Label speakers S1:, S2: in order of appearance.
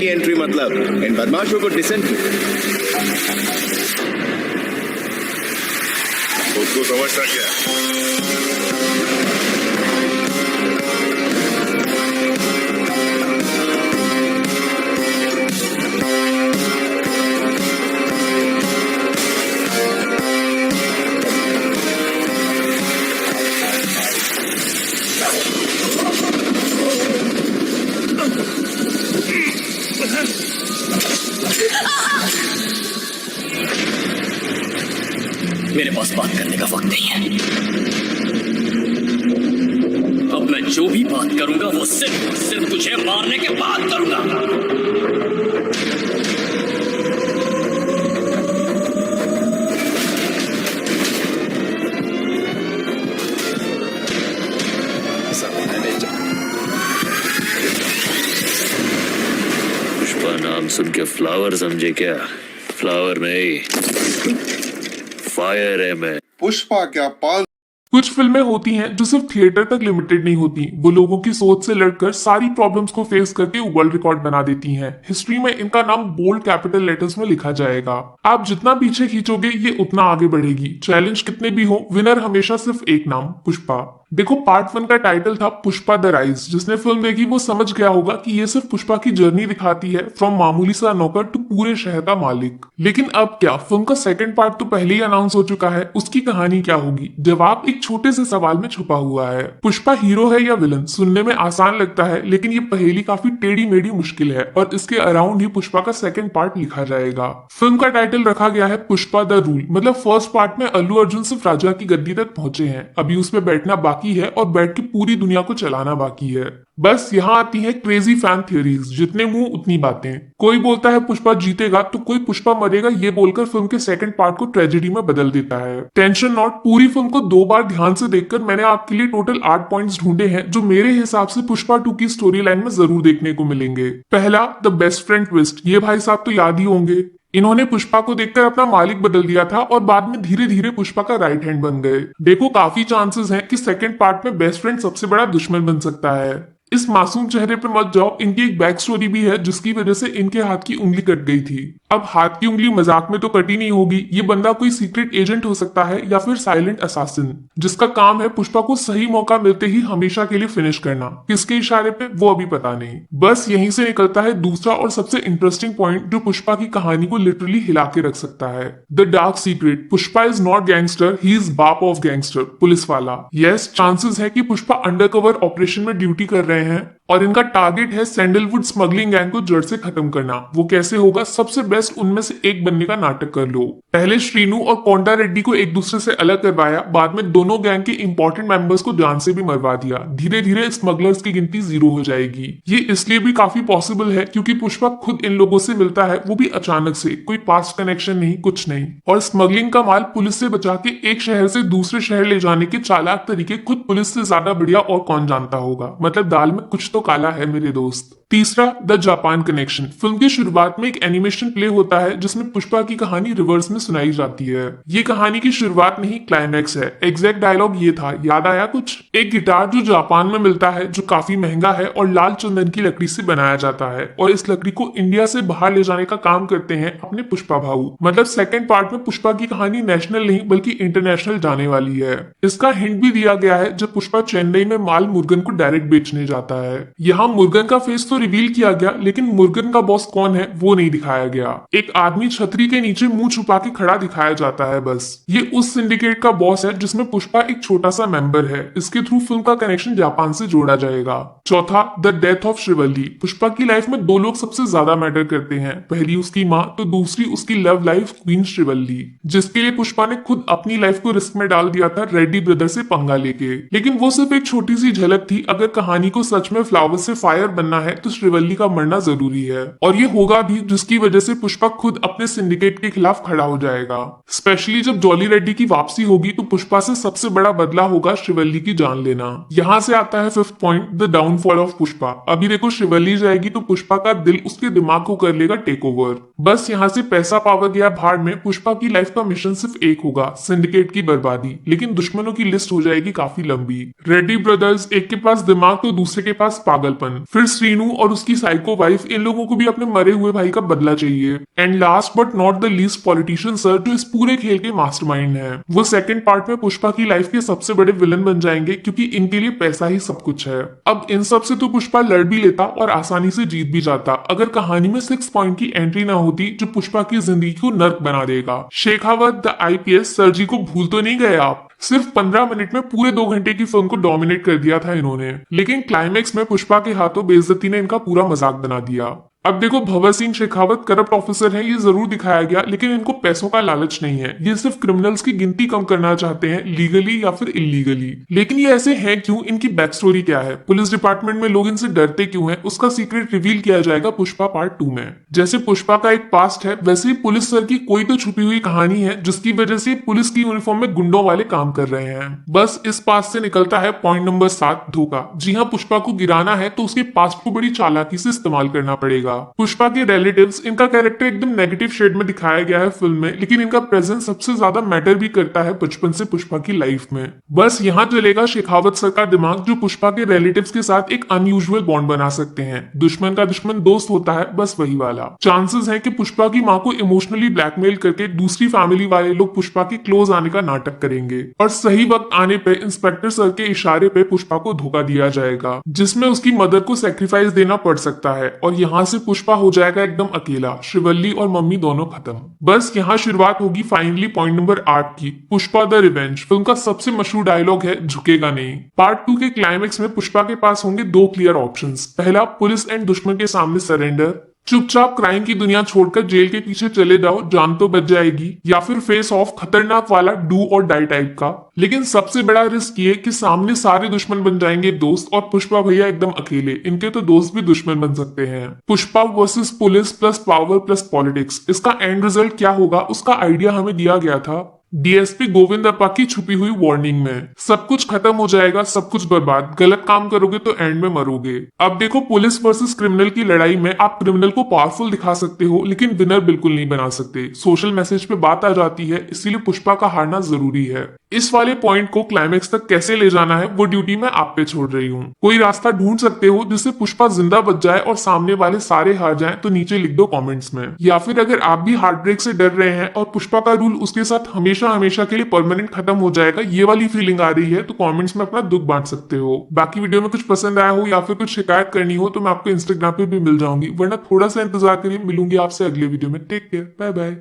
S1: की एंट्री मतलब इन बदमाशों को डिसेंट्री।
S2: उसको समझता क्या?
S3: मेरे पास बात करने का वक्त नहीं है। अब मैं जो भी बात करूंगा वो सिर्फ तुझे मारने के बाद करूंगा।
S4: पुष्पा नाम सुन के फ्लावर समझे क्या? फ्लावर नहीं, फायर है मैं।
S2: पुष्पा क्या पाल
S5: कुछ फिल्में होती हैं जो सिर्फ थिएटर तक लिमिटेड नहीं होती, वो लोगों की सोच से लड़कर सारी प्रॉब्लम्स को फेस करके वर्ल्ड रिकॉर्ड बना देती हैं। हिस्ट्री में इनका नाम बोल्ड कैपिटल लेटर्स में लिखा जाएगा। आप जितना पीछे खींचोगे ये उतना आगे बढ़ेगी। चैलेंज कितने भी हो, विनर हमेशा सिर्फ एक नाम, पुष्पा। देखो, पार्ट 1 का टाइटल था पुष्पा द राइज। जिसने फिल्म देखी वो समझ गया होगा कि ये सिर्फ पुष्पा की जर्नी दिखाती है, फ्रॉम मामूली सा नौकर टू पूरे शहर का मालिक। लेकिन अब क्या, फिल्म का सेकंड पार्ट तो पहले ही अनाउंस हो चुका है। उसकी कहानी क्या होगी? जवाब एक छोटे से सवाल में छुपा हुआ है। पुष्पा हीरो है या विलन? सुनने में आसान लगता है, लेकिन ये पहेली काफी टेढ़ी मेढ़ी मुश्किल है, और इसके अराउंड ही पुष्पा का सेकंड पार्ट लिखा जाएगा। फिल्म का टाइटल रखा गया है पुष्पा द रूल। मतलब फर्स्ट पार्ट में अल्लू अर्जुन सिर्फ राजा की गद्दी तक पहुंचे हैं, अभी उस पर बैठना बाकी है और बैठ के पूरी दुनिया को चलाना बाकी है। बस यहाँ आती है क्रेजी फैन थियरीज, जितने मुंह उतनी बातें। कोई बोलता है पुष्पा जीतेगा, तो कोई पुष्पा मरेगा ये बोलकर फिल्म के सेकंड पार्ट को ट्रेजेडी में बदल देता है। टेंशन नॉट, पूरी फिल्म को 2 बार ध्यान से देखकर मैंने आपके लिए टोटल 8 पॉइंट्स ढूंढे हैं जो मेरे हिसाब से पुष्पा 2 की स्टोरी लाइन में जरूर देखने को मिलेंगे। पहला, द बेस्ट फ्रेंड ट्विस्ट। ये भाई साहब तो याद ही होंगे। इन्होंने पुष्पा को देखकर अपना मालिक बदल दिया था और बाद में धीरे धीरे पुष्पा का राइट हैंड बन गए। देखो, काफी चांसेस हैं कि सेकंड पार्ट में बेस्ट फ्रेंड सबसे बड़ा दुश्मन बन सकता है। इस मासूम चेहरे पे मत जाओ, इनकी एक बैक स्टोरी भी है जिसकी वजह से इनके हाथ की उंगली कट गई थी। अब हाथ की उंगली मजाक में तो कटी नहीं होगी। ये बंदा कोई सीक्रेट एजेंट हो सकता है या फिर साइलेंट असासिन, जिसका काम है पुष्पा को सही मौका मिलते ही हमेशा के लिए फिनिश करना। किसके इशारे पे वो अभी पता नहीं। बस यहीं से निकलता है दूसरा और सबसे इंटरेस्टिंग पॉइंट जो पुष्पा की कहानी को लिटरली हिला के रख सकता है, the dark secret. Pushpa is not gangster, he is बाप ऑफ गैंगस्टर, पुलिस वाला। यस, चांसेस है कि पुष्पा अंडरकवर ऑपरेशन में ड्यूटी कर रहे हैं और इनका टारगेट है सैंडलवुड स्मगलिंग गैंग को जड़ से खत्म करना। वो कैसे होगा? सबसे बेस्ट उनमें से एक बनने का नाटक कर लो। पहले श्रीनु और कोंडा रेड्डी को एक दूसरे से अलग करवाया, बाद में दोनों गैंग के इंपॉर्टेंट मेंबर्स को जान से भी मरवा दिया। धीरे धीरे स्मगलर्स की गिनती 0 हो जाएगी। ये इसलिए भी काफी पॉसिबल है क्योंकि पुष्पा खुद इन लोगों से मिलता है, वो भी अचानक से, कोई पास्ट कनेक्शन नहीं, कुछ नहीं। और स्मगलिंग का माल पुलिस से बचा के एक शहर से दूसरे शहर ले जाने के चालाक तरीके खुद पुलिस से ज्यादा बढ़िया और कौन जानता होगा। मतलब दाल में कुछ तो काला है मेरे दोस्त। तीसरा, द जापान कनेक्शन। फिल्म की शुरुआत में एक एनिमेशन प्ले होता है जिसमें पुष्पा की कहानी रिवर्स में सुनाई जाती है। ये कहानी की शुरुआत नहीं, क्लाइमैक्स है। एग्जैक्ट डायलॉग ये था, याद आया कुछ? एक गिटार जो जापान में मिलता है, जो काफी महंगा है और लाल चंदन की लकड़ी से बनाया जाता है, और इस लकड़ी को इंडिया से बाहर ले जाने का काम करते हैं अपने पुष्पा भाऊ। मतलब सेकंड पार्ट में पुष्पा की कहानी नेशनल नहीं बल्कि इंटरनेशनल जाने वाली है। इसका हिंट भी दिया गया है जब पुष्पा चेन्नई में माल मुर्गन को डायरेक्ट बेचने जाता है। यहाँ मुर्गन का फेस तो रिवील किया गया, लेकिन मुर्गन का बॉस कौन है वो नहीं दिखाया गया। एक आदमी छतरी के नीचे मुंह छुपा के खड़ा दिखाया जाता है बस। ये उस सिंडिकेट का बॉस है जिसमें पुष्पा एक छोटा सा मेंबर है। इसके थ्रू फिल्म का कनेक्शन जापान से जोड़ा जाएगा। चौथा, the death of Srivalli. Pushpa की लाइफ में 2 लोग सबसे ज्यादा मैटर करते हैं, पहली उसकी माँ तो दूसरी उसकी लव लाइफ क्वीन श्रीवल्ली, जिसके लिए पुष्पा ने खुद अपनी लाइफ को रिस्क में डाल दिया था रेड्डी ब्रदर से पंगा लेके। लेकिन वो सिर्फ एक छोटी सी झलक थी। अगर कहानी को सच में फ्लावर से फायर बनना है तो श्रीवल्ली का मरना जरूरी है, और ये होगा भी, जिसकी वजह से पुष्पा खुद अपने सिंडिकेट के खिलाफ खड़ा हो जाएगा। स्पेशली जब जॉली रेड्डी की वापसी होगी तो पुष्पा से सबसे बड़ा बदला होगा श्रीवल्ली की जान लेना। यहाँ से आता है 5th point, the downfall of Pushpa. अभी देखो, श्रीवल्ली जाएगी तो पुष्पा का दिल उसके दिमाग को कर लेगा टेक ओवर। बस यहाँ से पैसा पावर गया भाड़ में। पुष्पा की लाइफ का मिशन सिर्फ एक होगा, सिंडिकेट की बर्बादी। लेकिन दुश्मनों की लिस्ट हो जाएगी काफी लंबी। रेड्डी ब्रदर्स, एक के पास दिमाग तो दूसरे के पास पागलपन। फिर श्रीनु और उसकी साइको वाइफ इन लोगों को भी अपने मरे हुए भाई का बदला चाहिए। And last but not the least politician sir, जो इस पूरे खेल के मास्टरमाइंड है। वो सेकंड पार्ट में पुष्पा की लाइफ के सबसे बड़े विलन बन जाएंगे, क्योंकि इनके लिए पैसा ही सब कुछ है। अब इन सब से तो पुष्पा लड़ भी लेता और आसानी से जीत भी जाता, अगर कहानी में 6 पॉइंट की एंट्री ना होती जो पुष्पा की जिंदगी को नर्क बना देगा। शेखावत द आईपीएस सर जी को भूल तो नहीं गए आप? सिर्फ 15 मिनट में पूरे 2 घंटे की फिल्म को डोमिनेट कर दिया था इन्होंने, लेकिन क्लाइमेक्स में पुष्पा के हाथों बेइज्जती ने इनका पूरा मजाक बना दिया। अब देखो, भंवर सिंह शेखावत करप्ट ऑफिसर है, ये जरूर दिखाया गया, लेकिन इनको पैसों का लालच नहीं है। ये सिर्फ क्रिमिनल्स की गिनती कम करना चाहते हैं, लीगली या फिर इलीगली। लेकिन ये ऐसे हैं क्यों, इनकी बैक स्टोरी क्या है, पुलिस डिपार्टमेंट में लोग इनसे डरते क्यों हैं, उसका सीक्रेट रिवील किया जाएगा पुष्पा पार्ट 2 में। जैसे पुष्पा का एक पास्ट है, वैसे ही पुलिस सर की कोई तो छुपी हुई कहानी है, जिसकी वजह से पुलिस की यूनिफॉर्म में गुंडों वाले काम कर रहे हैं। बस इस पास्ट से निकलता है पॉइंट नंबर 7, धोखा। जी हाँ, पुष्पा को गिराना है तो उसके पास्ट को बड़ी चालाकी से इस्तेमाल करना पड़ेगा। पुष्पा के रिलेटिव्स, इनका कैरेक्टर एकदम नेगेटिव शेड में दिखाया गया है फिल्म में, लेकिन इनका प्रेजेंस सबसे ज्यादा मैटर भी करता है बचपन से पुष्पा की लाइफ में। बस यहाँ चलेगा शेखावत सर का दिमाग, जो पुष्पा के रिलेटिव्स के साथ एक अनयूजुअल बॉन्ड बना सकते हैं। दुश्मन का दुश्मन दोस्त होता है, बस वही वाला। चांसेस है कि पुष्पा की माँ को इमोशनली ब्लैकमेल करके दूसरी फैमिली वाले लोग पुष्पा के क्लोज आने का नाटक करेंगे, और सही वक्त आने पे इंस्पेक्टर सर के इशारे पे पुष्पा को धोखा दिया जाएगा, जिसमें उसकी मदर को सेक्रीफाइस देना पड़ सकता है, और यहाँ से पुष्पा हो जाएगा एकदम अकेला, श्रीवल्ली और मम्मी दोनों खत्म। बस यहाँ शुरुआत होगी फाइनली पॉइंट नंबर 8 की, पुष्पा द रिवेंज। फिल्म का सबसे मशहूर डायलॉग है, झुकेगा नहीं। पार्ट 2 के क्लाइमेक्स में पुष्पा के पास होंगे 2 क्लियर ऑप्शंस। पहला, पुलिस एंड दुश्मन के सामने सरेंडर, चुपचाप क्राइम की दुनिया छोड़कर जेल के पीछे चले जाओ, जान तो बच जाएगी, या फिर फेस ऑफ, खतरनाक वाला डू और डाई टाइप का। लेकिन सबसे बड़ा रिस्क ये कि सामने सारे दुश्मन बन जाएंगे दोस्त, और पुष्पा भैया एकदम अकेले। इनके तो दोस्त भी दुश्मन बन सकते हैं। Pushpa versus police plus power plus politics, इसका एंड रिजल्ट क्या होगा उसका आइडिया हमें दिया गया था डीएसपी गोविंद अप्पा की छुपी हुई वार्निंग में। सब कुछ खत्म हो जाएगा, सब कुछ बर्बाद, गलत काम करोगे तो एंड में मरोगे। अब देखो, पुलिस वर्सेस क्रिमिनल की लड़ाई में आप क्रिमिनल को पावरफुल दिखा सकते हो, लेकिन विनर बिल्कुल नहीं बना सकते। सोशल मैसेज पे बात आ जाती है, इसीलिए पुष्पा का हारना जरूरी है। इस वाले पॉइंट को क्लाइमेक्स तक कैसे ले जाना है, वो ड्यूटी मैं आप पे छोड़ रही हूँ। कोई रास्ता ढूंढ सकते हो जिससे पुष्पा जिंदा बच जाए और सामने वाले सारे हार जाएं, तो नीचे लिख दो कमेंट्स में। या फिर अगर आप भी हार्ट ब्रेक से डर रहे हैं और पुष्पा का रूल उसके साथ हमेशा हमेशा के लिए परमानेंट खत्म हो जाएगा, ये वाली फीलिंग आ रही है, तो कमेंट्स में अपना दुख बांट सकते हो। बाकी वीडियो में कुछ पसंद आया हो या फिर कुछ शिकायत करनी हो तो मैं आपको इंस्टाग्राम पे भी मिल जाऊंगी, वरना थोड़ा सा इंतजार करिए, मिलूंगी आपसे अगले वीडियो में। Take care, bye bye.